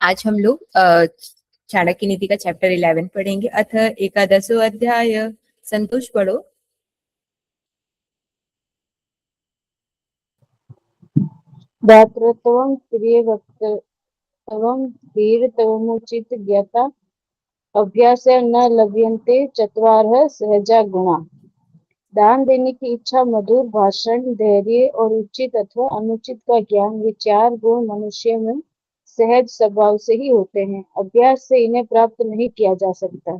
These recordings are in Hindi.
आज हम लोग चाणक्य नीति का चैप्टर 11 पढ़ेंगे। अथ एकादशो अध्याय। संतोष पढ़ो। दातृत्वं प्रियवक्तव्यं धीरत्वमुचित ज्ञाता अभ्यासेन न लभ्यन्ते चत्वारः सहजा गुणा। दान देने की इच्छा, मधुर भाषण, धैर्य और उचित अथवा अनुचित का ज्ञान, ये चार गुण मनुष्य में सहज स्वभाव से ही होते हैं। अभ्यास से इन्हें प्राप्त नहीं किया जा सकता।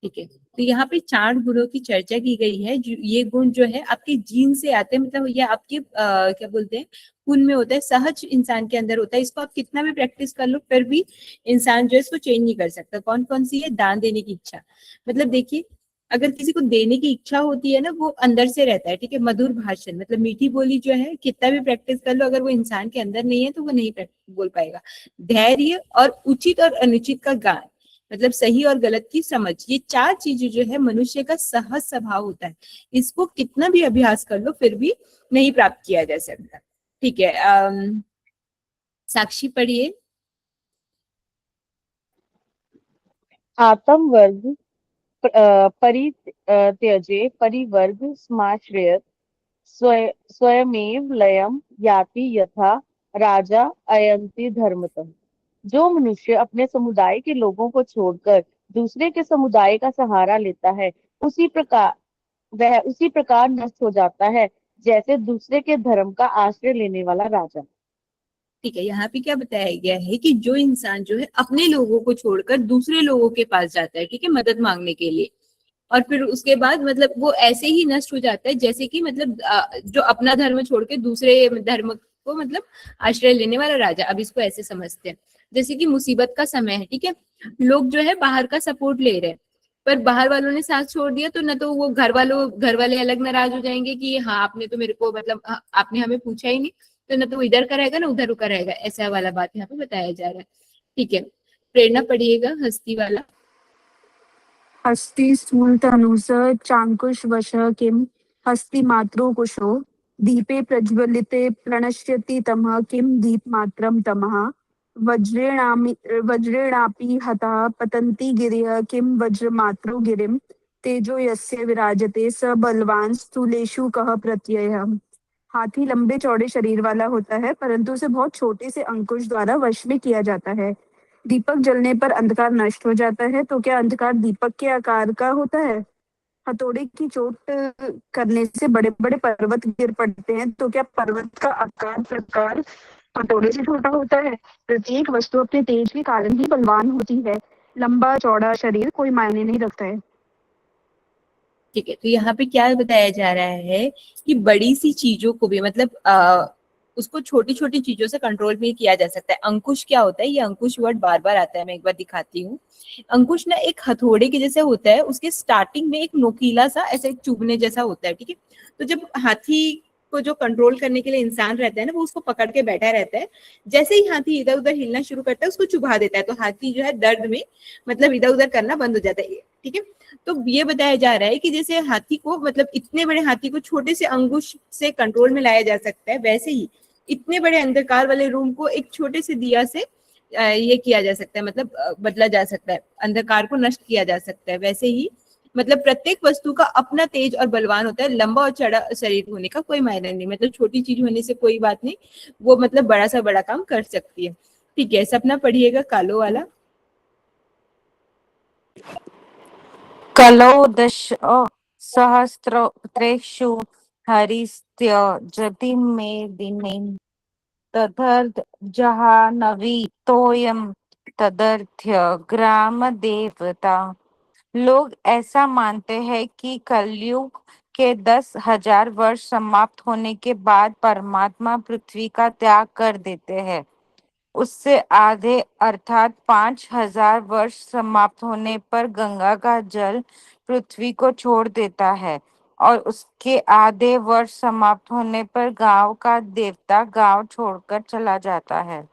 ठीक है, तो यहाँ पे 4 गुणों की चर्चा की गई है। ये गुण जो है आपके जीन से आते हैं, मतलब ये आपके क्या बोलते हैं, खून में होता है, सहज इंसान के अंदर होता है। इसको आप कितना भी प्रैक्टिस कर लो फिर भी इंसान जो है इसको चेंज नहीं कर सकता। कौन कौन सी है? दान देने की इच्छा। मतलब देखिए, अगर किसी को देने की इच्छा होती है ना, वो अंदर से रहता है। ठीक है, मधुर भाषण मतलब मीठी बोली जो है कितना भी प्रैक्टिस कर लो, अगर वो इंसान के अंदर नहीं है तो वो नहीं बोल पाएगा। धैर्य और उचित और अनुचित का ज्ञान, मतलब सही और गलत की समझ, ये 4 चीजें जो है मनुष्य का सहज स्वभाव होता है। इसको कितना भी अभ्यास कर लो फिर भी नहीं प्राप्त किया जा सकता। ठीक है, साक्षी पढ़िए। आत्मवर्ग परित्यजे परिवर्ग समाश्रयत् स्वयमेव लयम याति यथा राजा अयंति धर्मतः। जो मनुष्य अपने समुदाय के लोगों को छोड़कर दूसरे के समुदाय का सहारा लेता है, वह उसी प्रकार नष्ट हो जाता है, जैसे दूसरे के धर्म का आश्रय लेने वाला राजा। ठीक है, यहाँ पे क्या बताया गया है कि जो इंसान जो है अपने लोगों को छोड़कर दूसरे लोगों के पास जाता है, ठीक है, मदद मांगने के लिए, और फिर उसके बाद मतलब वो ऐसे ही नष्ट हो जाता है जैसे कि मतलब जो अपना धर्म छोड़ के दूसरे धर्म को मतलब आश्रय लेने वाला राजा। अब इसको ऐसे समझते हैं जैसे कि मुसीबत का समय है, ठीक है, लोग जो है बाहर का सपोर्ट ले रहे हैं, पर बाहर वालों ने साथ छोड़ दिया तो ना तो वो घर वाले अलग नाराज हो जाएंगे कि हाँ आपने तो मेरे को मतलब आपने हमें पूछा ही नहीं, तो ना तो वो इधर का रहेगा ना उधर का रहेगा। ऐसा वाला बात यहाँ पे बताया जा रहा है। ठीक है, प्रेरणा पढ़िएगा, हस्ती वाला। हस्ति स्थूलतनुस चाङ्कुशवशः किं हस्तिमात्रो कुशो दीपे प्रज्वलिते प्रणश्यति तमः किं दीपमात्रं तमः वज्रेणापि हताः पतन्ति गिरयः किं वज्रमात्रो गिरिं तेजो यस्य विराजते स बलवान स्थूलेषु कः प्रत्ययः। हाथी लंबे चौड़े शरीर वाला होता है, परंतु उसे बहुत छोटे से अंकुश द्वारा वश में किया जाता है। दीपक जलने पर अंधकार नष्ट हो जाता है, तो क्या अंधकार दीपक के आकार का होता है? हथौड़े की चोट करने से बड़े बड़े पर्वत गिर पड़ते हैं, तो क्या पर्वत का आकार प्रकार हथौड़े से छोटा होता है? प्रत्येक वस्तु अपने तेज के कारण ही बलवान होती है। लंबा चौड़ा शरीर कोई मायने नहीं रखता है। ठीक है, तो यहाँ पे क्या बताया जा रहा है कि बड़ी सी चीजों को भी मतलब उसको छोटी छोटी चीजों से कंट्रोल भी किया जा सकता है। अंकुश क्या होता है? ये अंकुश वर्ड बार बार आता है, मैं एक बार दिखाती हूँ। अंकुश ना एक हथौड़े के जैसे होता है, उसके स्टार्टिंग में एक नोकीला सा ऐसे एक चुभने जैसा होता है, ठीक है। तो जब हाथी को जो कंट्रोल करने के लिए इंसान रहता है ना, वो उसको पकड़ के बैठा रहता है। जैसे ही हाथी इधर उधर हिलना शुरू करता है उसको चुभा देता है, तो हाथी जो है दर्द में मतलब इधर उधर करना बंद हो जाता है, ठीक है। तो ये बताया जा रहा है कि जैसे हाथी को मतलब इतने बड़े हाथी को छोटे से अंकुश से कंट्रोल में लाया जा सकता है, वैसे ही इतने बड़े अंधकार वाले रूम को एक छोटे से दिया से ये किया जा सकता है, मतलब बदला जा सकता है, अंधकार को नष्ट किया जा सकता है। वैसे ही मतलब प्रत्येक वस्तु का अपना तेज और बलवान होता है। लंबा और चौड़ा शरीर होने का कोई मायने नहीं, मतलब छोटी चीज होने से कोई बात नहीं, वो मतलब बड़ा सा बड़ा काम कर सकती है। ठीक है, सपना पढ़िएगा, कालो वाला। कलौ दश सहस्रेषु हरिस्त्यजति मे दिने तदर्थ जहानवी तोयम तदर्थ्य ग्राम देवता। लोग ऐसा मानते हैं कि कलयुग के 10,000 वर्ष समाप्त होने के बाद परमात्मा पृथ्वी का त्याग कर देते हैं। उससे आधे अर्थात 5,000 वर्ष समाप्त होने पर गंगा का जल पृथ्वी को छोड़ देता है और उसके आधे वर्ष समाप्त होने पर गांव का देवता गांव छोड़कर चला जाता है।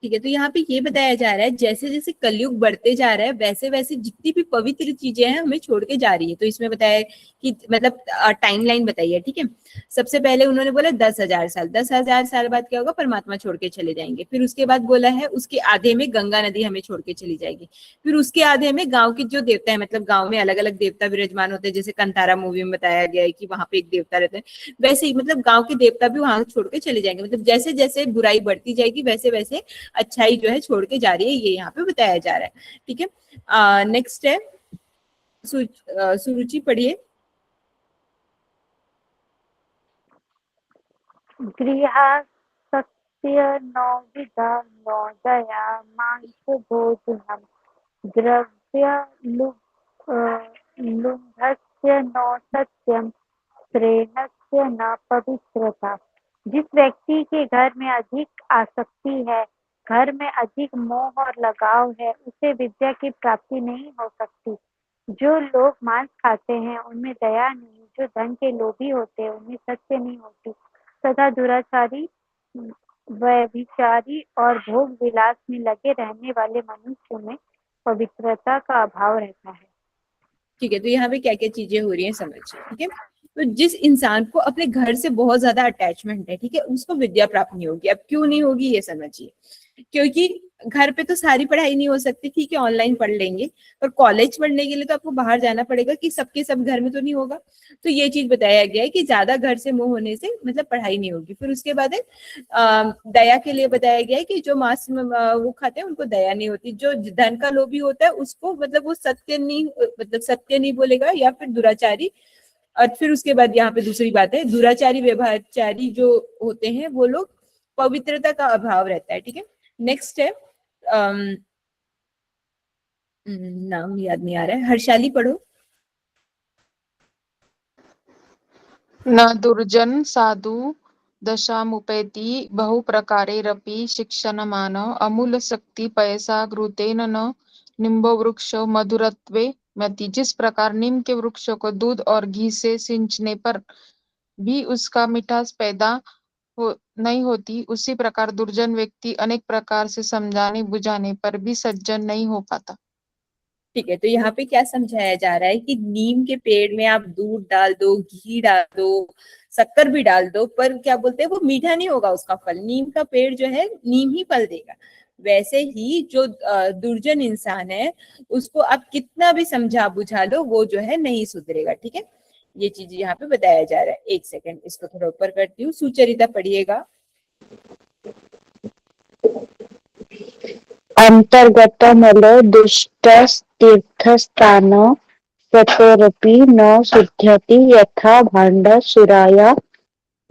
ठीक है, तो यहाँ पे ये बताया जा रहा है जैसे जैसे कलयुग बढ़ते जा रहा है वैसे वैसे जितनी भी पवित्र चीजें हैं हमें छोड़ के जा रही है। तो इसमें बताया है कि मतलब टाइमलाइन बताई है, ठीक है। सबसे पहले उन्होंने बोला 10,000 साल, 10,000 साल बाद क्या होगा, परमात्मा छोड़ के चले जाएंगे। फिर उसके बाद बोला है उसके आधे में गंगा नदी हमें छोड़ के चली जाएगी। फिर उसके आधे में गाँव के जो देवता है, मतलब गाँव में अलग अलग देवता विराजमान होते हैं, जैसे कंतारा मूवी में बताया गया है कि वहां पे एक देवता रहते हैं, वैसे ही मतलब गाँव के देवता भी वहां छोड़ के चले जाएंगे। मतलब जैसे जैसे बुराई बढ़ती जाएगी वैसे वैसे अच्छाई जो है छोड़ के जा रही है, ये यहाँ पे बताया जा रहा है, ठीक है। नेक्स्ट है सुरुचि, पढ़िए। गृहस्थस्य नो विदा नो दया मांस भोजनम द्रव्य लुब्धस्य नो सत्यम प्रेणस्य न पवित्रता। जिस व्यक्ति के घर में अधिक आसक्ति है, घर में अधिक मोह और लगाव है, उसे विद्या की प्राप्ति नहीं हो सकती। जो लोग मांस खाते हैं उनमें दया नहीं, जो धन के लोभी होते हैं उनमें सत्य नहीं होती, तथा दुराचारी, व्यभिचारी और भोग विलास में लगे रहने वाले मनुष्य में पवित्रता का अभाव रहता है। ठीक है, तो यहाँ पे क्या क्या चीजें हो रही हैं समझिए, ठीक है। तो जिस इंसान को अपने घर से बहुत ज्यादा अटैचमेंट है, ठीक है, उसको विद्या प्राप्त नहीं होगी। अब क्यों नहीं होगी ये समझिए। क्योंकि घर पे तो सारी पढ़ाई नहीं हो सकती, ठीक है, ऑनलाइन पढ़ लेंगे, पर कॉलेज पढ़ने के लिए तो आपको बाहर जाना पड़ेगा, कि सबके सब घर में तो नहीं होगा। तो ये चीज बताया गया है कि ज्यादा घर से मोह होने से मतलब पढ़ाई नहीं होगी। फिर उसके बाद है दया के लिए बताया गया है कि जो मांस वो खाते हैं उनको दया नहीं होती। जो धन का लोभी होता है उसको मतलब वो सत्य नहीं, मतलब सत्य नहीं बोलेगा, या फिर दुराचारी। और फिर उसके बाद यहाँ पे दूसरी बात है, दुराचारी व्यभिचारी जो होते हैं वो लोग, पवित्रता का अभाव रहता है, ठीक है। नेक्स्ट है नाम याद नहीं आ रहा है, हर्षाली पढ़ो। न दुर्जन साधु दशामुपैति बहुप्रकारेरपि शिक्षणमान अमूलशक्ति पयसा घृतेन न निम्बो वृक्षो मधुरत्वे मति। जिस प्रकार नीम के वृक्षों को दूध और घी से सिंचने पर भी उसका मिठास पैदा नहीं होती, उसी प्रकार दुर्जन व्यक्ति अनेक प्रकार से समझाने बुझाने पर भी सज्जन नहीं हो पाता। ठीक है, तो यहाँ पे क्या समझाया जा रहा है कि नीम के पेड़ में आप दूध डाल दो, घी डाल दो, शक्कर भी डाल दो, पर क्या बोलते हैं वो मीठा नहीं होगा उसका फल। नीम का पेड़ जो है नीम ही फल देगा। वैसे ही जो दुर्जन इंसान है उसको आप कितना भी समझा बुझा लो, वो जो है नहीं सुधरेगा, ठीक है। ये चीज यहाँ पे बताया जा रहा है। एक सेकंड, इसको थोड़ा ऊपर करती हूँ। सुचरिता पढ़िएगा। अंतर्गतमलो दुष्टतीर्थस्थान ततोरपि न शुध्यति यथा भाण्ड सुराया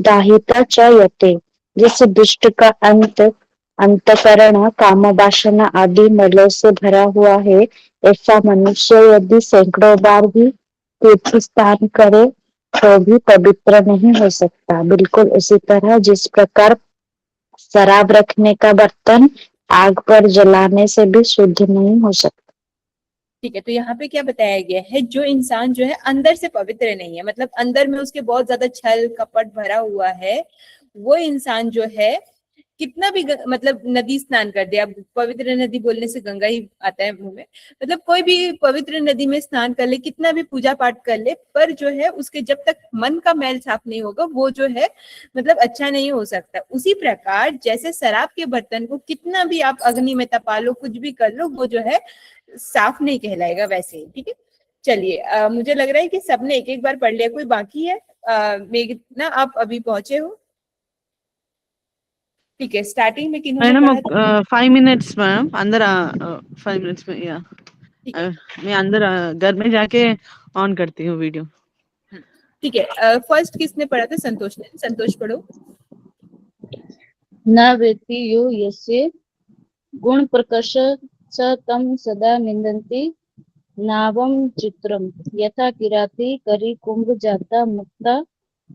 दाहिता च यते। जिस दुष्ट का अंतकरण काम वासना आदि मलों से भरा हुआ है, ऐसा मनुष्य यदि सैकड़ों बार भी तीर्थ स्नान करे तो भी पवित्र नहीं हो सकता। बिल्कुल उसी तरह जिस प्रकार शराब रखने का बर्तन आग पर जलाने से भी शुद्ध नहीं हो सकता। ठीक है, तो यहाँ पे क्या बताया गया है, जो इंसान जो है अंदर से पवित्र नहीं है, मतलब अंदर में उसके बहुत ज्यादा छल कपट भरा हुआ है, वो इंसान जो है कितना भी मतलब नदी स्नान कर दे। अब पवित्र नदी बोलने से गंगा ही आता है मुंह में, मतलब कोई भी पवित्र नदी में स्नान कर ले, कितना भी पूजा पाठ कर ले, पर जो है उसके जब तक मन का मैल साफ नहीं होगा वो जो है मतलब अच्छा नहीं हो सकता। उसी प्रकार जैसे शराब के बर्तन को कितना भी आप अग्नि में तपा लो, कुछ भी कर लो, वो जो है साफ नहीं कहलाएगा वैसे ही, ठीक है। चलिए मुझे लग रहा है कि सबने एक एक बार पढ़ लिया, कोई बाकी है? मेघना आप अभी पहुंचे हो? ठीक है, स्टार्टिंग में किन्होंने मैडम पढ़ा था? 5 मिनट्स मैम अंदर 5 मिनट्स में या ठीक है। मैं अंदर घर में जाके ऑन करती हूँ वीडियो। ठीक है, फर्स्ट किसने पढ़ा था? संतोष ने। संतोष पढ़ो। न वेत्ति यो यस्य गुण प्रकर्ष स तम सदा निंदन्ति नावम चित्रम यथा किराति करी कुंभ जाता मुक्ता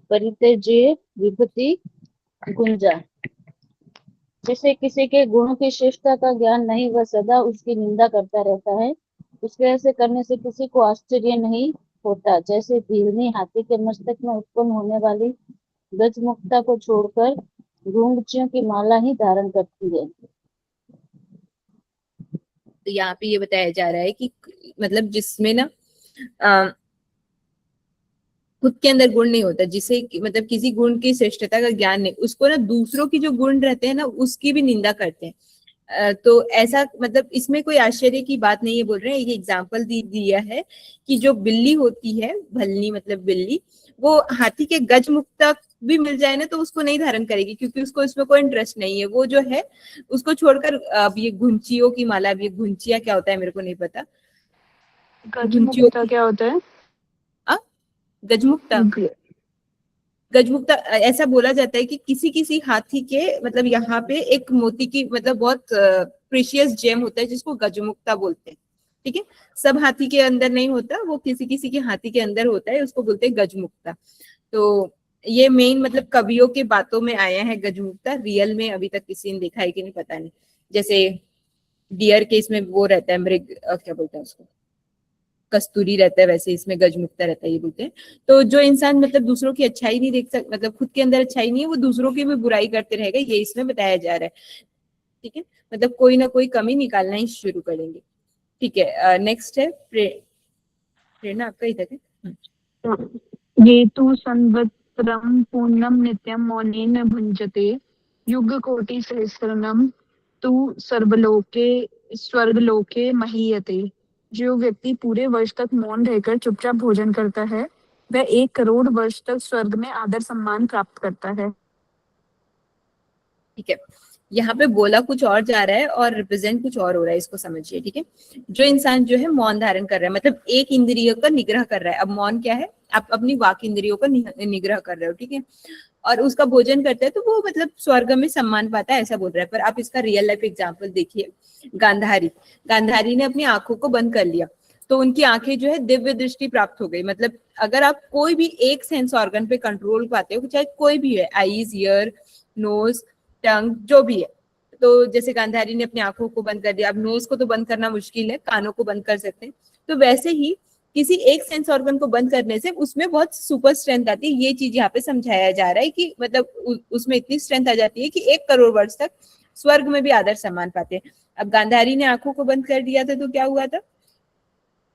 परित्यज्य विभूति गुंजा। जिसे किसी के गुणों की श्रेष्ठता का ज्ञान नहीं, वह सदा उसकी निंदा करता रहता है। उसके ऐसे करने से किसी को आश्चर्य नहीं होता, जैसे भीलनी हाथी के मस्तक में उत्पन्न होने वाली गजमुक्ता को छोड़कर घुंघचियों की माला ही धारण करती है। तो यहाँ पे ये बताया जा रहा है कि मतलब जिसमें ना अ, खुद के अंदर गुण नहीं होता, जिसे मतलब किसी गुण की श्रेष्ठता का ज्ञान नहीं, उसको ना दूसरों की जो गुण रहते हैं ना उसकी भी निंदा करते हैं। तो ऐसा मतलब इसमें कोई आश्चर्य की बात नहीं है, बोल रहे हैं। एक एग्जाम्पल दिया है कि जो बिल्ली होती है, भल्ली मतलब बिल्ली, वो हाथी के गज मुख तक भी मिल जाए ना तो उसको नहीं धारण करेगी, क्योंकि उसको इसमें कोई इंटरेस्ट नहीं है। वो जो है उसको छोड़कर अब ये घुंचियों की माला, अब ये घुंचिया क्या होता है मेरे को नहीं पता, घुंचियों गजमुक्ता की क्या होता है? आ, गजमुक्ता, ग- गजमुक्ता ऐसा बोला जाता है कि किसी किसी हाथी के मतलब यहाँ पे एक मोती की मतलब बहुत प्रीशियस जेम होता है जिसको गजमुक्ता बोलते हैं। ठीक है, सब हाथी के अंदर नहीं होता, वो किसी किसी के हाथी के अंदर होता है, उसको बोलते हैं गजमुक्ता। तो ये मेन मतलब कवियों के बातों में आया है गजमुक्ता, रियल में अभी तक किसी ने देखा है कि नहीं पता नहीं। जैसे डियर के इसमें वो रहता है मृग, क्या बोलते हैं उसको, कस्तूरी रहता है, वैसे इसमें गजमुक्ता रहता है, ये बोलते हैं। तो जो इंसान मतलब दूसरों की अच्छाई नहीं देख सकता, मतलब खुद के अंदर अच्छाई नहीं है, वो दूसरों की भी बुराई करते रहेगा, ये इसमें बताया जा रहा है। ठीक है, मतलब कोई ना कोई कमी निकालना ही शुरू करेंगे। ठीक है, नेक्स्ट है प्रेरणा, आपका ही था क्या? ये तु संवत्सरं पूर्णं नित्यं मौनेन भुञ्जते युगकोटि सहस्रनम तु सर्वलोके स्वर्गलोके महीयते। जो व्यक्ति पूरे वर्ष तक मौन रहकर चुपचाप भोजन करता है वह 1 करोड़ वर्ष तक स्वर्ग में आदर सम्मान प्राप्त करता है। ठीक है, यहाँ पे बोला कुछ और जा रहा है और रिप्रेजेंट कुछ और हो रहा है, इसको समझिए। ठीक है, जो इंसान जो है मौन धारण कर रहा है, मतलब एक इंद्रियों का निग्रह कर रहा है। अब मौन क्या है, आप अपनी वाक इंद्रियों का निग्रह कर रहे हो, ठीक है, और उसका भोजन करते हैं तो वो मतलब स्वर्ग में सम्मान पाता है, ऐसा बोल रहा है। पर आप इसका रियल लाइफ एग्जाम्पल देखिए, गांधारी, गांधारी ने अपनी आंखों को बंद कर लिया तो उनकी आंखें जो है दिव्य दृष्टि प्राप्त हो गई। मतलब अगर आप कोई भी एक सेंस ऑर्गन पे कंट्रोल पाते हो, चाहे कोई भी है, आईज, ईयर, नोज, टंग, जो भी है, तो जैसे गांधारी ने अपनी आंखों को बंद कर दिया, अब नोज को तो बंद करना मुश्किल है, कानों को बंद कर सकते हैं, तो वैसे ही किसी एक सेंस ऑर्गन को बंद करने से उसमें बहुत सुपर स्ट्रेंथ आती है। ये चीज यहाँ पे समझाया जा रहा है कि मतलब उसमें इतनी स्ट्रेंथ आ जाती है कि 1 करोड़ वर्ष तक स्वर्ग में भी आदर सम्मान पाते हैं। अब गांधारी ने आंखों को बंद कर दिया था तो क्या हुआ था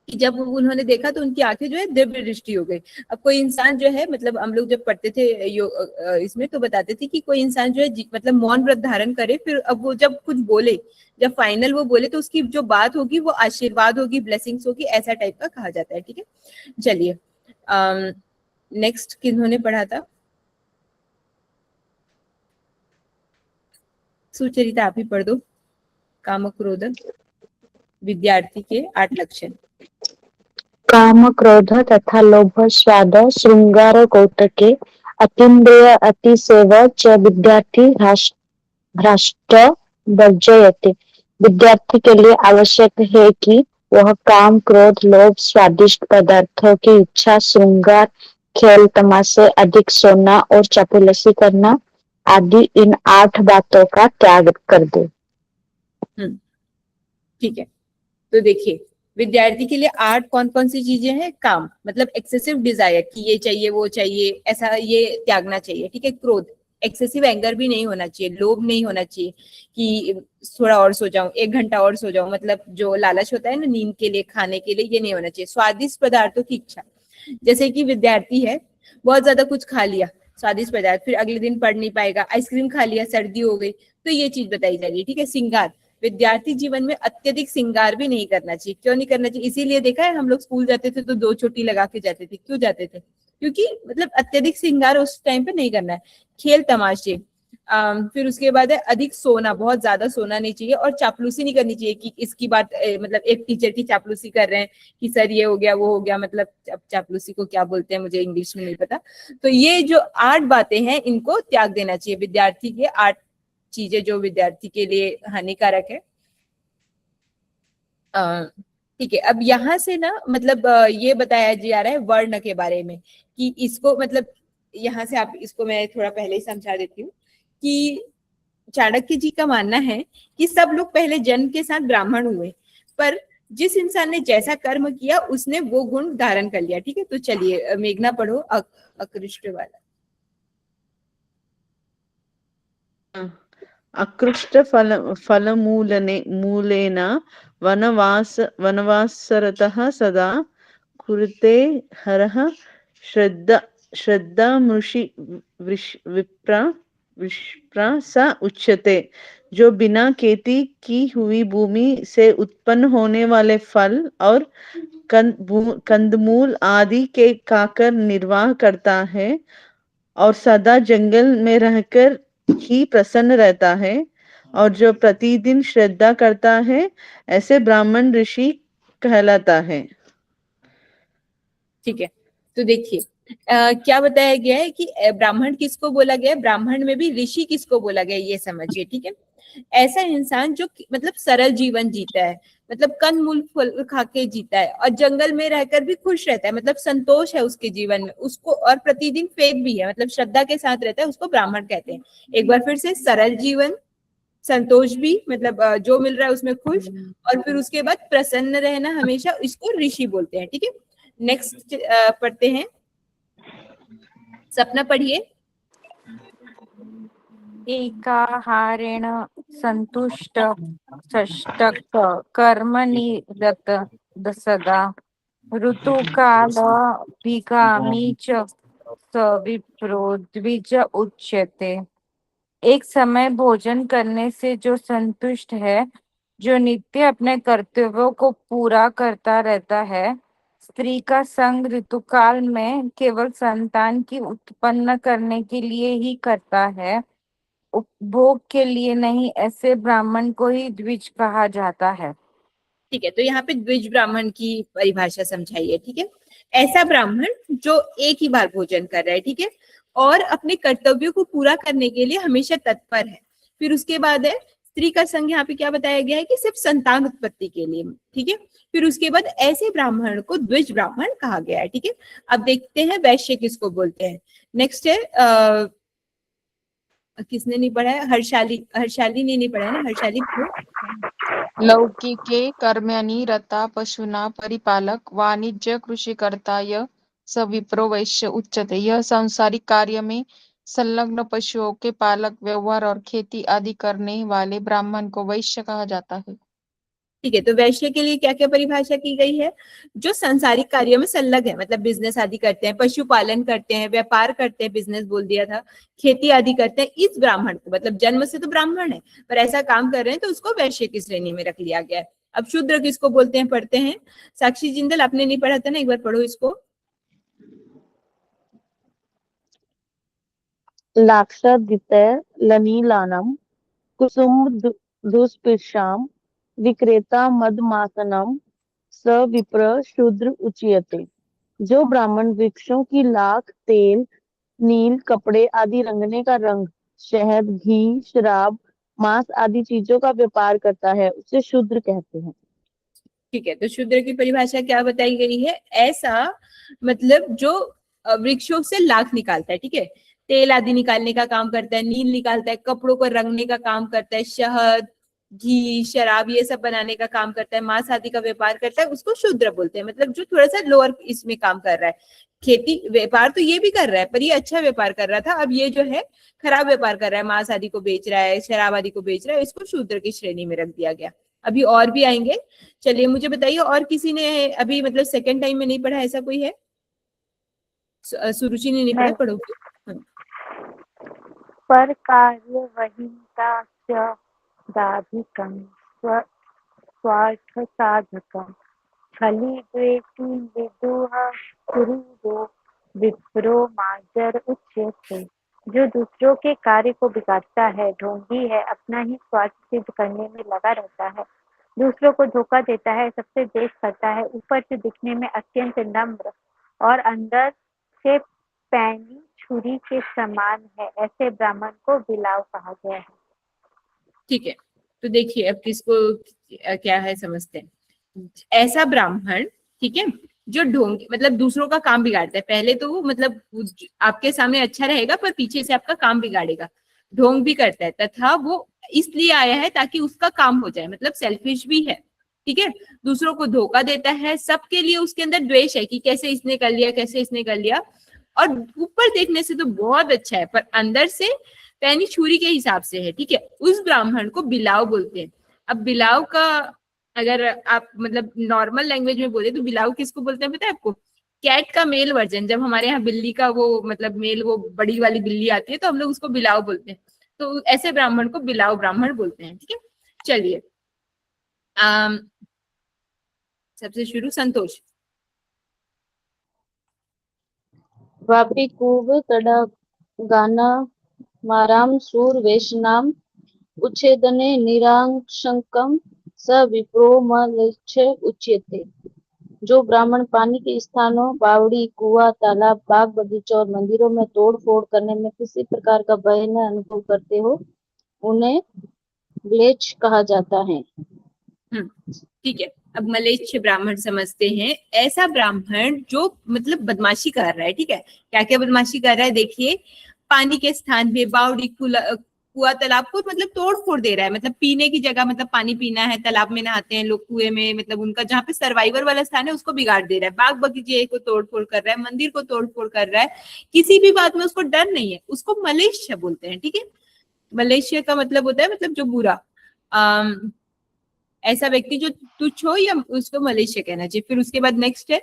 कि जब उन्होंने देखा तो उनकी आंखें जो है दिव्य दृष्टि हो गई। अब कोई इंसान जो है, मतलब हम लोग जब पढ़ते थे इसमें तो बताते थे कि कोई इंसान जो है मतलब मौन व्रत धारण करे, फिर अब वो जब कुछ बोले, जब फाइनल वो बोले तो उसकी जो बात होगी वो आशीर्वाद होगी, ब्लेसिंग्स होगी, ऐसा टाइप का कहा जाता है। ठीक है, चलिए नेक्स्ट किन्होंने पढ़ा था, सुचरिता आप ही पढ़ दो। काम क्रोध विद्यार्थी के 8 लक्षण। काम क्रोध तथा लोभ स्वाद श्रृंगार कौतके अतीन्द्रिय अतिसेव च विद्यार्थी भ्रष्ट वर्जयते। विद्यार्थी के लिए आवश्यक है कि वह काम क्रोध लोभ स्वादिष्ट पदार्थों की इच्छा श्रृंगार खेल तमाशे अधिक सोना और चापलूसी करना आदि इन 8 बातों का त्याग कर दे। ठीक है, तो देखिए विद्यार्थी के लिए 8 कौन कौन सी चीजें हैं, काम मतलब एक्सेसिव डिजायर कि ये चाहिए वो चाहिए, ऐसा ये त्यागना चाहिए। ठीक है, क्रोध, एक्सेसिव एंगर भी नहीं होना चाहिए, लोभ नहीं होना चाहिए कि थोड़ा और सो जाऊं, 1 घंटा और सो जाऊं, मतलब जो लालच होता है ना नींद के लिए, खाने के लिए, ये नहीं होना चाहिए। स्वादिष्ट पदार्थों की इच्छा, जैसे कि विद्यार्थी है, बहुत ज्यादा कुछ खा लिया स्वादिष्ट पदार्थ, फिर अगले दिन पढ़ नहीं पाएगा, आइसक्रीम खा लिया, सर्दी हो गई, तो ये चीज बताई जा रही है। ठीक है, श्रृंगार, विद्यार्थी जीवन में अत्यधिक श्रृंगार भी नहीं करना चाहिए। क्यों नहीं करना चाहिए, इसीलिए देखा है हम लोग स्कूल जाते थे तो 2 चोटी लगा के जाते थे, क्यों जाते थे, क्योंकि मतलब अत्यधिक श्रृंगार उस टाइम पे नहीं करना है। खेल तमाशे, फिर उसके बाद है अधिक सोना, बहुत ज्यादा सोना नहीं चाहिए, और चापलूसी नहीं करनी चाहिए कि इसकी बात मतलब एक टीचर की चापलूसी कर रहे हैं कि सर ये हो गया वो हो गया, मतलब चापलूसी को क्या बोलते हैं मुझे इंग्लिश में नहीं पता। तो ये जो 8 बातें हैं इनको त्याग देना चाहिए। विद्यार्थी के 8 चीजें जो विद्यार्थी के लिए हानिकारक है। ठीक है, अब यहाँ से ना मतलब ये बताया जा रहा है वर्ण के बारे में कि इसको मतलब यहाँ से आप इसको मैं थोड़ा पहले ही समझा देती हूँ कि चाणक्य जी का मानना है कि सब लोग पहले जन्म के साथ ब्राह्मण हुए, पर जिस इंसान ने जैसा कर्म किया उसने वो गुण धारण कर लिया। ठीक है, तो चलिए मेघना पढ़ो अकृष्ट वाला। अकृष्ट फलमूलने मूलेन वनवासरतः सदा कुरुते हरः श्रद्धामृषि विप्रा स उच्यते। जो बिना खेती की हुई भूमि से उत्पन्न होने वाले फल और कंदमूल आदि के खाकर निर्वाह करता है और सदा जंगल में रहकर ही प्रसन्न रहता है और जो प्रतिदिन श्रद्धा करता है ऐसे ब्राह्मण ऋषि कहलाता है। ठीक है, तो देखिए क्या बताया गया है कि ब्राह्मण किसको बोला गया है, ब्राह्मण में भी ऋषि किसको बोला गया है, ये समझिए। ठीक है, ऐसा इंसान जो मतलब सरल जीवन जीता है, मतलब कंद मूल फल खा के जीता है और जंगल में रहकर भी खुश रहता है, मतलब संतोष है उसके जीवन में, उसको और प्रतिदिन फेथ भी है, मतलब श्रद्धा के साथ रहता है, उसको ब्राह्मण कहते हैं। एक बार फिर से, सरल जीवन, संतोष भी, मतलब जो मिल रहा है उसमें खुश, और फिर उसके बाद प्रसन्न रहना हमेशा, इसको ऋषि बोलते हैं। ठीक है, नेक्स्ट पढ़ते हैं, सपना पढ़िए। एकाहारेण संतुष्ट षष्टक कर्मनिरत सदा ऋतुकाल भिगामी च स विप्रो द्विज उच्यते। एक समय भोजन करने से जो संतुष्ट है, जो नित्य अपने कर्तव्यों को पूरा करता रहता है, स्त्री का संग ऋतुकाल में केवल संतान की उत्पन्न करने के लिए ही करता है, उपभोग के लिए नहीं, ऐसे ब्राह्मण को ही द्विज कहा जाता है। ठीक है, तो यहाँ पे द्विज ब्राह्मण की परिभाषा समझाइए। ठीक है, ऐसा ब्राह्मण जो एक ही बार भोजन कर रहा है, ठीक है, और अपने कर्तव्यों को पूरा करने के लिए हमेशा तत्पर है। फिर उसके बाद है स्त्री का संग, यहाँ पे क्या बताया गया है कि सिर्फ संतान उत्पत्ति के लिए। ठीक है, फिर उसके बाद ऐसे ब्राह्मण को द्विज ब्राह्मण कहा गया है। ठीक है, अब देखते हैं वैश्य किसको बोलते हैं। नेक्स्ट है किसने नहीं पढ़ा है, हर्षाली ने नहीं पढ़ा है ना, हर्षाली लौकिके कर्मणि रता पशूना परिपालक वाणिज्य कृषिकर्ता य स विप्रो वैश्य उच्यते। यह सांसारिक कार्य में संलग्न पशुओं के पालक, व्यवहार और खेती आदि करने वाले ब्राह्मण को वैश्य कहा जाता है। ठीक है, तो वैश्य के लिए क्या क्या परिभाषा की गई है, जो संसारिक कार्यों में संलग्न है, मतलब बिजनेस आदि करते हैं, पशुपालन करते हैं, व्यापार करते हैं, बिजनेस बोल दिया था, खेती आदि करते हैं, इस ब्राह्मण को, मतलब जन्म से तो ब्राह्मण है पर ऐसा काम कर रहे हैं तो उसको वैश्य की श्रेणी में रख लिया गया है। अब शूद्र किसको बोलते हैं, पढ़ते हैं। साक्षी जिंदल, आपने नहीं पढ़ा था ना, एक बार पढ़ो इसको। लाक्षादित्य लनीलानम कुसुम दुष्पिशाम विक्रेता मदमासनम स विप्र शूद्र उच्यते। जो ब्राह्मण वृक्षों की लाख, तेल, नील कपड़े आदि रंगने का रंग, शहद, घी, शराब, मांस आदि चीजों का व्यापार करता है, उसे शूद्र कहते हैं। ठीक है, तो शूद्र की परिभाषा क्या बताई गई है, ऐसा मतलब जो वृक्षों से लाख निकालता है, ठीक है, तेल आदि निकालने का काम करता है, नील निकालता है, कपड़ों को रंगने का काम करता है, शहद, घी, शराब ये सब बनाने का काम करता है, मांस आदि का व्यापार करता है, उसको शूद्र बोलते हैं। मतलब जो थोड़ा सा लोअर इसमें काम कर रहा है, खेती व्यापार तो ये भी कर रहा है पर ये अच्छा व्यापार कर रहा था, अब ये जो है खराब व्यापार कर रहा है, मांस आदि को बेच रहा है, शराब आदि को बेच रहा है, इसको शूद्र की श्रेणी में रख दिया गया। अभी और भी आएंगे, चलिए मुझे बताइए, और किसी ने अभी मतलब सेकंड टाइम में नहीं पढ़ा, ऐसा कोई है? सुरुचि ने नहीं पढ़ा, पढ़ोगे? पर कार्य वहीता च दाधिकं स्वार्थ साधकं छली द्वेषी विदुह कुरुदो विप्रो माजर उच्यते। जो दूसरों के कार्य को बिगाड़ता है, ढोंगी है, अपना ही स्वार्थ सिद्ध करने में लगा रहता है, दूसरों को धोखा देता है, सबसे द्वेष करता है, ऊपर से दिखने में अत्यंत नम्र और अंदर से पैनी छुरी के समान है, ऐसे ब्राह्मण को बिलाव कहा गया है। ठीक है, तो देखिए अब किसको क्या है समझते हैं। ऐसा ब्राह्मण, ठीक है, जो ढोंगी मतलब दूसरों का काम बिगाड़ता है, पहले तो वो मतलब आपके सामने अच्छा रहेगा पर पीछे से आपका काम बिगाड़ेगा, ढोंग भी करता है, तथा वो इसलिए आया है ताकि उसका काम हो जाए, मतलब सेल्फिश भी है, ठीक है, दूसरों को धोखा देता है, सबके लिए उसके अंदर द्वेष है कि कैसे इसने कर लिया, कैसे इसने कर लिया, और ऊपर देखने से तो बहुत अच्छा है पर अंदर से पैनी छुरी के हिसाब से है, ठीक है, उस ब्राह्मण को बिलाव बोलते हैं। अब बिलाव का अगर आप मतलब नॉर्मल लैंग्वेज में बोले तो बिलाव किसको बोलते हैं पता है आपको? कैट का मेल वर्जन, जब हमारे यहाँ बिल्ली का वो मतलब मेल वो बड़ी वाली बिल्ली आती है तो हम लोग उसको बिलाव बोलते हैं, तो ऐसे ब्राह्मण को बिलाव ब्राह्मण बोलते हैं, ठीक है। चलिए सबसे शुरू संतोष। वापी कूव तड़ा गाना माराम सूर वेशनाम उच्छेदने निराशंकम स विप्रो मलक्ष्य उच्यते। जो ब्राह्मण पानी के स्थानों बावड़ी कुआं तालाब बाग बगीचों और मंदिरों में तोड़ फोड़ करने में किसी प्रकार का भय न अनुभव करते हो उन्हें म्लेच्छ कहा जाता है। ठीक है, अब मलेच्छ ब्राह्मण समझते हैं, ऐसा ब्राह्मण जो मतलब बदमाशी कर रहा है, ठीक है, क्या क्या बदमाशी कर रहा है देखिए, पानी के स्थान पे बावड़ी कुआ तालाब को मतलब तोड़ फोड़ दे रहा है, मतलब पीने की जगह, मतलब पानी पीना है, तालाब में नहाते हैं लोग, कुएं में, मतलब उनका जहाँ पे सर्वाइवर वाला स्थान है उसको बिगाड़ दे रहा है, बाग बगीचे को तोड़ फोड़ कर रहा है, मंदिर को तोड़ फोड़ कर रहा है, किसी भी बात में उसको डर नहीं है, उसको मलेच्छ बोलते हैं, ठीक है। मलेच्छ का मतलब होता है मतलब जो बुरा, ऐसा व्यक्ति जो तुच्छ हो या उसको मलेच्छ कहना चाहिए। फिर उसके बाद नेक्स्ट है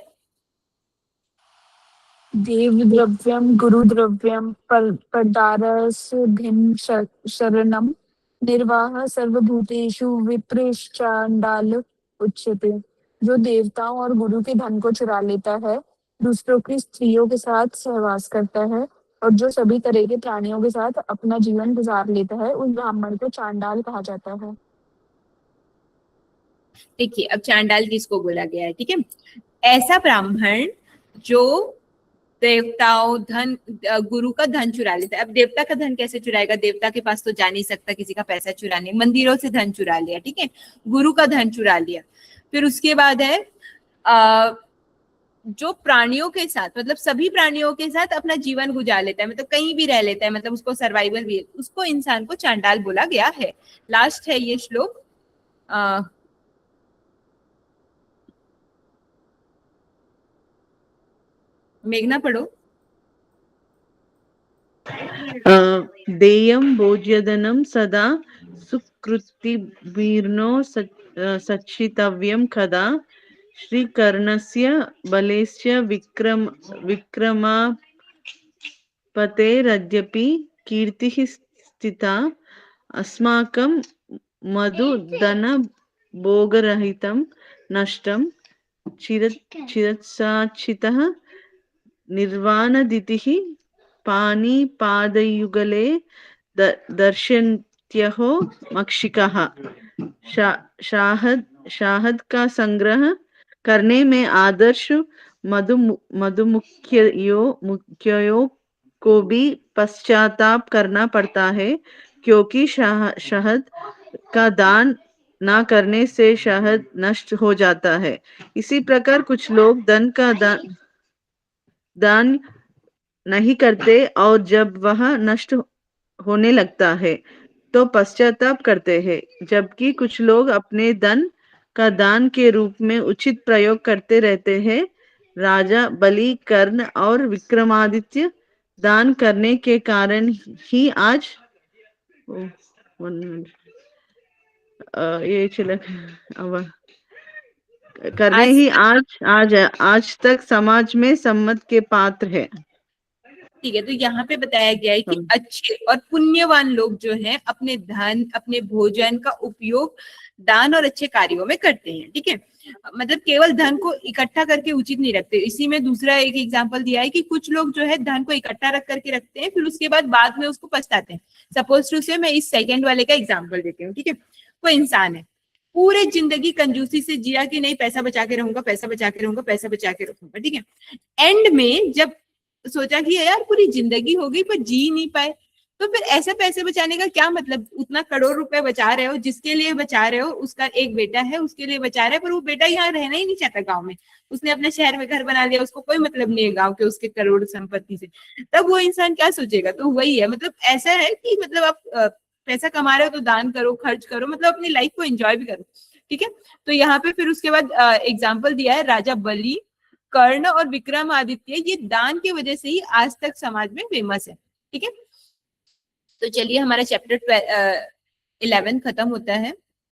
देव द्रव्यम गुरु द्रव्यम पदारस भिन्न शरणम निर्वाह सर्वभूतेषु विप्रेश्चांडाल उच्यते। जो देवताओं और गुरु के धन को चुरा लेता है, दूसरों की स्त्रियों के साथ सहवास करता है और जो सभी तरह के प्राणियों के साथ अपना जीवन गुजार लेता है, उस ब्राह्मण को चांडाल कहा जाता है। देखिए अब चांडाल किसको बोला गया है, ठीक है, ऐसा ब्राह्मण जो देवताओं धन गुरु का धन चुरा लेता है। अब देवता का धन कैसे चुराएगा, देवता के पास तो जा नहीं सकता किसी का पैसा चुराने, मंदिरों से धन चुरा लिया, ठीक है, गुरु का धन चुरा लिया। फिर उसके बाद है जो प्राणियों के साथ मतलब सभी प्राणियों के साथ अपना जीवन गुजार लेता है, मतलब कहीं भी रह लेता है, मतलब उसको सर्वाइवल भी है, उसको इंसान को चांडाल बोला गया है। लास्ट है ये श्लोक, मेघना पढ़ो। देयं भोज्यधनं सदा सुकृतिवीर्नो सच्चितव्यं कदा श्रीकर्णस्य बलेस्य विक्रमापतेरद्यपि कीर्तिः स्थिता अस्माकं मधुधनभोगरहितं नष्टं चिरत्साचितः निर्वाणदितिः पाणिपादयुगले दर्शन्त्यहो मक्षिकः। शाहद का संग्रह करने में आदर्श मधुमुखियों को भी पश्चाताप करना पड़ता है, क्योंकि शहद का दान ना करने से शहद नष्ट हो जाता है। इसी प्रकार कुछ लोग धन का दान नहीं करते और जब वह नष्ट होने लगता है तो पश्चाताप करते हैं, जबकि कुछ लोग अपने धन का दान के रूप में उचित प्रयोग करते रहते हैं। राजा बलि, कर्ण और विक्रमादित्य दान करने के कारण ही आज ये चिलक करने ही आज तक समाज में सम्मत के पात्र है। ठीक है, तो यहाँ पे बताया गया है कि अच्छे और पुण्यवान लोग जो हैं अपने धन अपने भोजन का उपयोग दान और अच्छे कार्यों में करते हैं, ठीक है, मतलब केवल धन को इकट्ठा करके उचित नहीं रखते। इसी में दूसरा एक एग्जांपल दिया है कि कुछ लोग जो है धन को इकट्ठा रख करके रखते हैं, फिर उसके बाद में उसको पछताते हैं। सपोज टू से मैं इस सेकंड वाले का एग्जाम्पल देती हूँ, ठीक है, कोई इंसान है पूरे जिंदगी कंजूसी से जिया कि नहीं पैसा बचा के रहूंगा, पैसा बचा के रहूंगा, पैसा बचा के रखूंगा, ठीक है, एंड में जब सोचा कि यार पूरी जिंदगी हो गई पर जी नहीं पाए, तो फिर ऐसे पैसे बचाने का क्या मतलब, उतना करोड़ रुपए बचा रहे हो, जिसके लिए बचा रहे हो उसका एक बेटा है उसके लिए बचा रहे हो, पर वो बेटा यहाँ रहना ही नहीं चाहता गांव में, उसने अपने शहर में घर बना लिया, उसको कोई मतलब नहीं है गांव के उसके करोड़ संपत्ति से, तब वो इंसान क्या सोचेगा। तो वही है, मतलब ऐसा है कि मतलब आप पैसा कमा रहे हो तो दान करो, खर्च करो, मतलब अपनी लाइफ को एंजॉय भी करो, ठीक है। तो यहाँ पे फिर उसके बाद एग्जाम्पल दिया है राजा बलि, कर्ण और विक्रमादित्य, ये दान की वजह से ही आज तक समाज में फेमस है, ठीक है। तो चलिए हमारा चैप्टर 11 खत्म होता है।